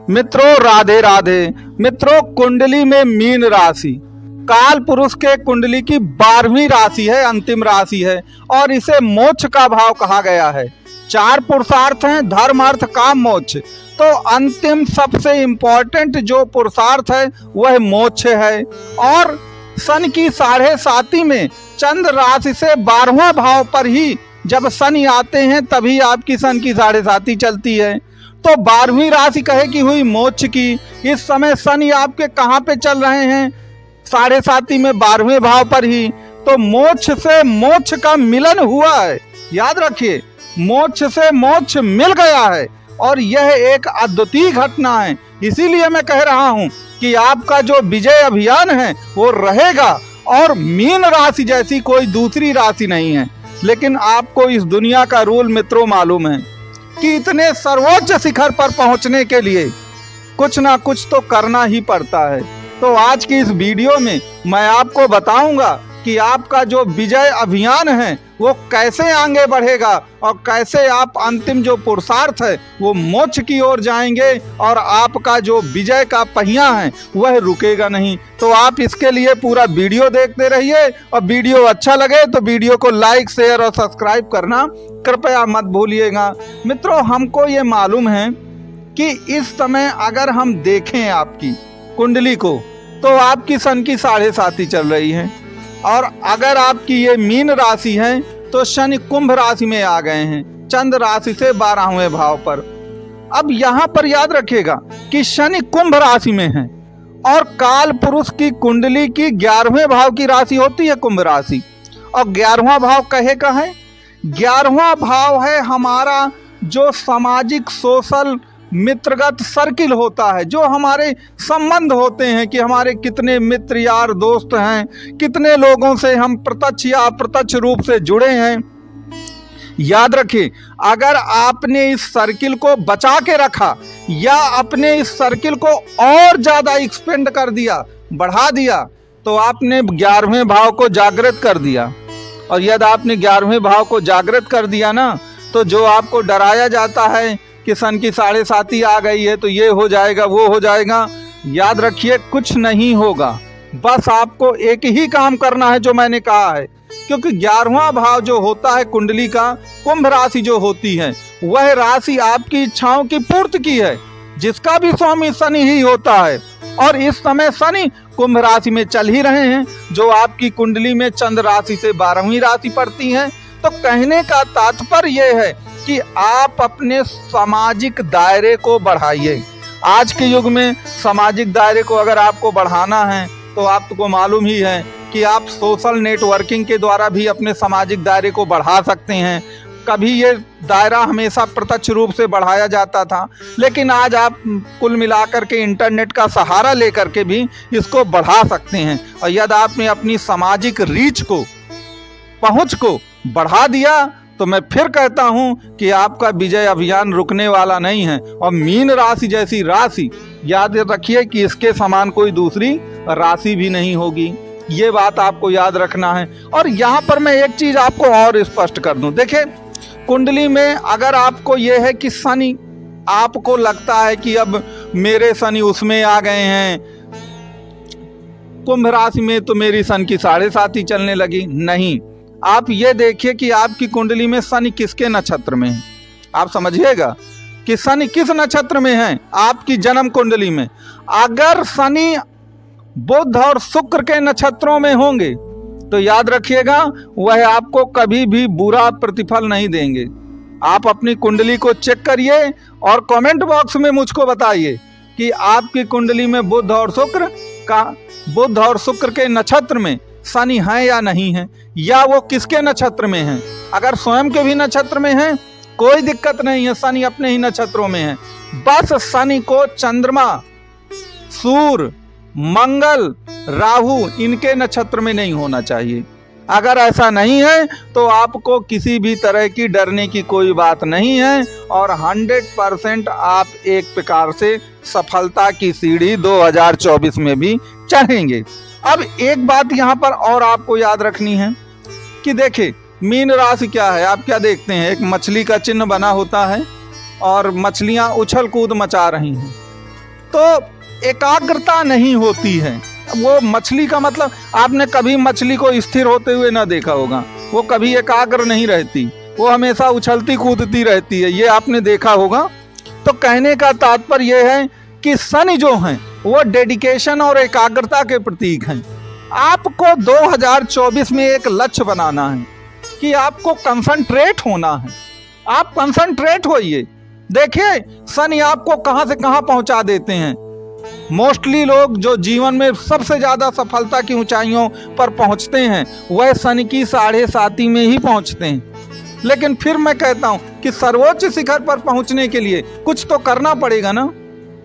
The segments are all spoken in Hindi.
मित्रों राधे राधे। मित्रों कुंडली में मीन राशि काल पुरुष के कुंडली की 12वीं राशि है, अंतिम राशि है और इसे मोक्ष का भाव कहा गया है। 4 पुरुषार्थ हैं, धर्म अर्थ काम मोक्ष। तो अंतिम सबसे इंपॉर्टेंट जो पुरुषार्थ है वह मोक्ष है। और सन की 7.5 में चंद्र राशि से 12वां भाव पर ही जब शनि आते हैं तभी आपकी सन की 7.5 चलती है। तो 12वीं राशि कहे कि हुई मोक्ष की। इस समय शनि आपके कहाँ पे चल रहे हैं? 7.5 में 12वें भाव पर ही। तो मोक्ष से मोक्ष का मिलन हुआ है। याद रखिए, मोक्ष से मोक्ष मिल गया है और यह एक अद्वितीय घटना है। इसीलिए मैं कह रहा हूं कि आपका जो विजय अभियान है वो रहेगा। और मीन राशि जैसी कोई दूसरी राशि नहीं है। लेकिन आपको इस दुनिया का रूल मित्रों मालूम है कि इतने सर्वोच्च शिखर पर पहुंचने के लिए कुछ ना कुछ तो करना ही पड़ता है। तो आज की इस वीडियो में मैं आपको बताऊंगा कि आपका जो विजय अभियान है वो कैसे आगे बढ़ेगा और कैसे आप अंतिम जो पुरुषार्थ है वो मोक्ष की ओर जाएंगे और आपका जो विजय का पहिया है वह रुकेगा नहीं। तो आप इसके लिए पूरा वीडियो देखते रहिए और वीडियो अच्छा लगे तो वीडियो को लाइक, शेयर और सब्सक्राइब करना कृपया मत भूलिएगा। मित्रों हमको ये मालूम है कि इस समय अगर हम देखें आपकी कुंडली को तो आपकी सन की 7.5 चल रही है। और अगर आपकी ये मीन राशि है तो शनि कुंभ राशि में आ गए हैं, चंद्र राशि से 12वें भाव पर। अब यहाँ पर याद रखिएगा कि शनि कुंभ राशि में है और काल पुरुष की कुंडली की 11वें भाव की राशि होती है कुंभ राशि। और 11वां भाव कहे का है? 11वां भाव है हमारा जो सामाजिक सोशल मित्रगत सर्किल होता है, जो हमारे संबंध होते हैं कि हमारे कितने मित्र यार दोस्त हैं, कितने लोगों से हम प्रत्यक्ष या अप्रत्यक्ष रूप से जुड़े हैं। याद रखिए, अगर आपने इस सर्किल को बचा के रखा या अपने इस सर्किल को और ज्यादा एक्सपेंड कर दिया, बढ़ा दिया, तो आपने 11वें भाव को जागृत कर दिया। और यदि आपने 11वें भाव को जागृत कर दिया ना, तो जो आपको डराया जाता है कि सन की 7.5 आ गई है तो ये हो जाएगा वो हो जाएगा, याद रखिए कुछ नहीं होगा। बस आपको एक ही काम करना है जो मैंने कहा है। क्योंकि 11वां भाव जो होता है कुंडली का, कुंभ राशि जो होती है, वह राशि आपकी इच्छाओं की पूर्ति की है, जिसका भी स्वामी शनि ही होता है। और इस समय शनि कुंभ राशि में चल ही रहे हैं, जो आपकी कुंडली में चंद्र राशि से 12वीं राशि पड़ती है। तो कहने का तात्पर्य यह है कि आप अपने सामाजिक दायरे को बढ़ाइए। आज के युग में सामाजिक दायरे को अगर आपको बढ़ाना है तो आपको मालूम ही है कि आप सोशल नेटवर्किंग के द्वारा भी अपने सामाजिक दायरे को बढ़ा सकते हैं। कभी ये दायरा हमेशा प्रत्यक्ष रूप से बढ़ाया जाता था, लेकिन आज आप कुल मिलाकर के इंटरनेट का सहारा लेकर के भी इसको बढ़ा सकते हैं। और यदि आपने अपनी सामाजिक रीच को, पहुंच को बढ़ा दिया तो मैं फिर कहता हूं कि आपका विजय अभियान रुकने वाला नहीं है। और मीन राशि जैसी राशि याद रखिए कि इसके समान कोई दूसरी राशि भी नहीं होगी। ये बात आपको याद रखना है। और यहाँ पर मैं एक चीज आपको और स्पष्ट कर दूं। देखिए कुंडली में अगर आपको ये है कि शनि, आपको लगता है कि अब मेरे शनि उसमें आ गए हैं, कुंभ राशि में तो मेरी सन की 7.5 चलने लगी, नहीं। आप ये देखिए कि आपकी कुंडली में शनि किसके नक्षत्र में है। आप समझिएगा कि शनि किस नक्षत्र में है आपकी जन्म कुंडली में। अगर शनि बुध और शुक्र के नक्षत्रों में होंगे तो याद रखिएगा वह आपको कभी भी बुरा प्रतिफल नहीं देंगे। आप अपनी कुंडली को चेक करिए और कमेंट बॉक्स में मुझको बताइए कि आपकी कुंडली में बुध और शुक्र के नक्षत्र में शनि है या नहीं है, या वो किसके नक्षत्र में है। अगर स्वयं के भी नक्षत्र में है कोई दिक्कत नहीं है, शनि अपने ही नक्षत्रों में है। बस शनि को चंद्रमा, सूर्य, मंगल, राहु इनके नक्षत्र में नहीं होना चाहिए। अगर ऐसा नहीं है तो आपको किसी भी तरह की डरने की कोई बात नहीं है और 100% आप एक प्रकार से सफलता की सीढ़ी 2024 में भी चढ़ेंगे। अब एक बात यहाँ पर और आपको याद रखनी है कि देखिए मीन राशि क्या है। आप क्या देखते हैं, एक मछली का चिन्ह बना होता है और मछलियाँ उछल कूद मचा रही हैं। तो एकाग्रता नहीं होती है। वो मछली का मतलब, आपने कभी मछली को स्थिर होते हुए ना देखा होगा, वो कभी एकाग्र नहीं रहती, वो हमेशा उछलती कूदती रहती है, ये आपने देखा होगा। तो कहने का तात्पर्य यह है कि शनि जो हैं वो डेडिकेशन और एकाग्रता के प्रतीक हैं। आपको 2024 में एक लक्ष्य बनाना है कि आपको कंसंट्रेट होना है। आप कंसंट्रेट होइए। देखिए शनि आपको कहां से कहां पहुंचा देते हैं। मोस्टली लोग जो जीवन में सबसे ज्यादा सफलता की ऊंचाइयों पर पहुंचते हैं वह शनि की 7.5 में ही पहुंचते हैं। लेकिन फिर मैं कहता हूं कि सर्वोच्च शिखर पर पहुंचने के लिए कुछ तो करना पड़ेगा ना।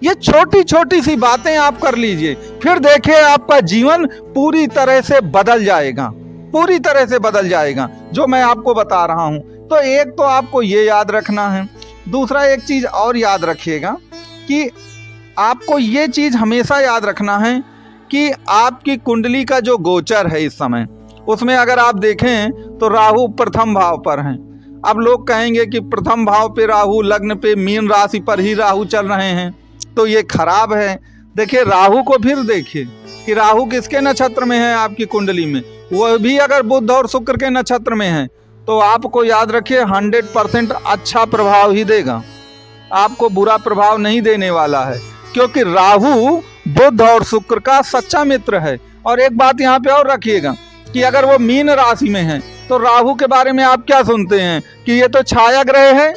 ये छोटी छोटी सी बातें आप कर लीजिए, फिर देखिए आपका जीवन पूरी तरह से बदल जाएगा, पूरी तरह से बदल जाएगा जो मैं आपको बता रहा हूं। तो एक तो आपको ये याद रखना है। दूसरा एक चीज और याद रखिएगा कि आपको ये चीज हमेशा याद रखना है कि आपकी कुंडली का जो गोचर है इस समय, उसमें अगर आप देखें तो राहु प्रथम भाव पर हैं। अब लोग कहेंगे कि प्रथम भाव पे राहु, लग्न पे मीन राशि पर ही राहु चल रहे हैं तो ये खराब है। देखिए राहु को फिर देखिए कि राहु किसके नक्षत्र में है आपकी कुंडली में, वह भी अगर बुध और शुक्र के नक्षत्र में है तो आपको याद रखिए 100% अच्छा प्रभाव ही देगा, आपको बुरा प्रभाव नहीं देने वाला है, क्योंकि राहु बुध और शुक्र का सच्चा मित्र है। और एक बात यहाँ पे और रखिएगा कि अगर वो मीन राशि में है तो राहु के बारे में आप क्या सुनते हैं कि ये तो छाया ग्रह है,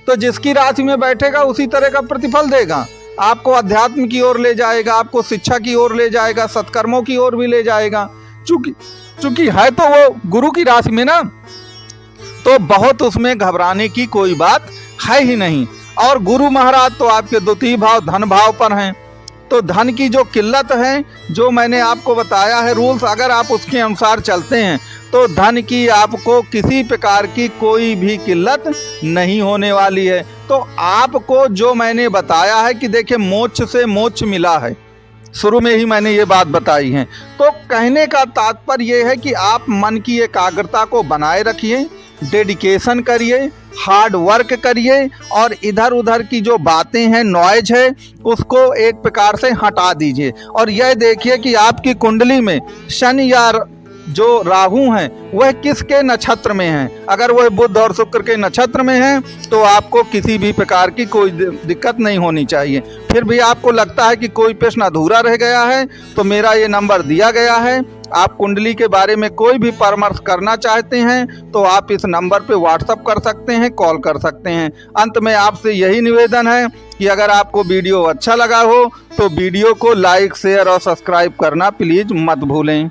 तो जिसकी राशि में बैठेगा उसी तरह का प्रतिफल देगा। आपको अध्यात्म की ओर ले जाएगा, आपको शिक्षा की ओर ले जाएगा, सत्कर्मों की ओर भी ले जाएगा। चूंकि है तो वो गुरु की राशि में ना, तो बहुत उसमें घबराने की कोई बात है ही नहीं। और गुरु महाराज तो आपके द्वितीय भाव धन भाव पर हैं, तो धन की जो किल्लत है, जो मैंने आपको बताया है रूल्स, अगर आप उसके अनुसार चलते हैं तो धन की आपको किसी प्रकार की कोई भी किल्लत नहीं होने वाली है। तो आपको जो मैंने बताया है कि देखिए मोक्ष से मोक्ष मिला है, शुरू में ही मैंने ये बात बताई है। तो कहने का तात्पर्य ये है कि आप मन की एकाग्रता को बनाए रखिए, डेडिकेशन करिए, हार्ड वर्क करिए, और इधर उधर की जो बातें हैं, नॉइज है, उसको एक प्रकार से हटा दीजिए। और यह देखिए कि आपकी कुंडली में शनि या जो राहु हैं वह किसके नक्षत्र में हैं। अगर वह बुध और शुक्र के नक्षत्र में हैं तो आपको किसी भी प्रकार की कोई दिक्कत नहीं होनी चाहिए। फिर भी आपको लगता है कि कोई प्रश्न अधूरा रह गया है तो मेरा ये नंबर दिया गया है। आप कुंडली के बारे में कोई भी परामर्श करना चाहते हैं तो आप इस नंबर पे व्हाट्सअप कर सकते हैं, कॉल कर सकते हैं। अंत में आपसे यही निवेदन है कि अगर आपको वीडियो अच्छा लगा हो तो वीडियो को लाइक, शेयर और सब्सक्राइब करना प्लीज़ मत भूलें।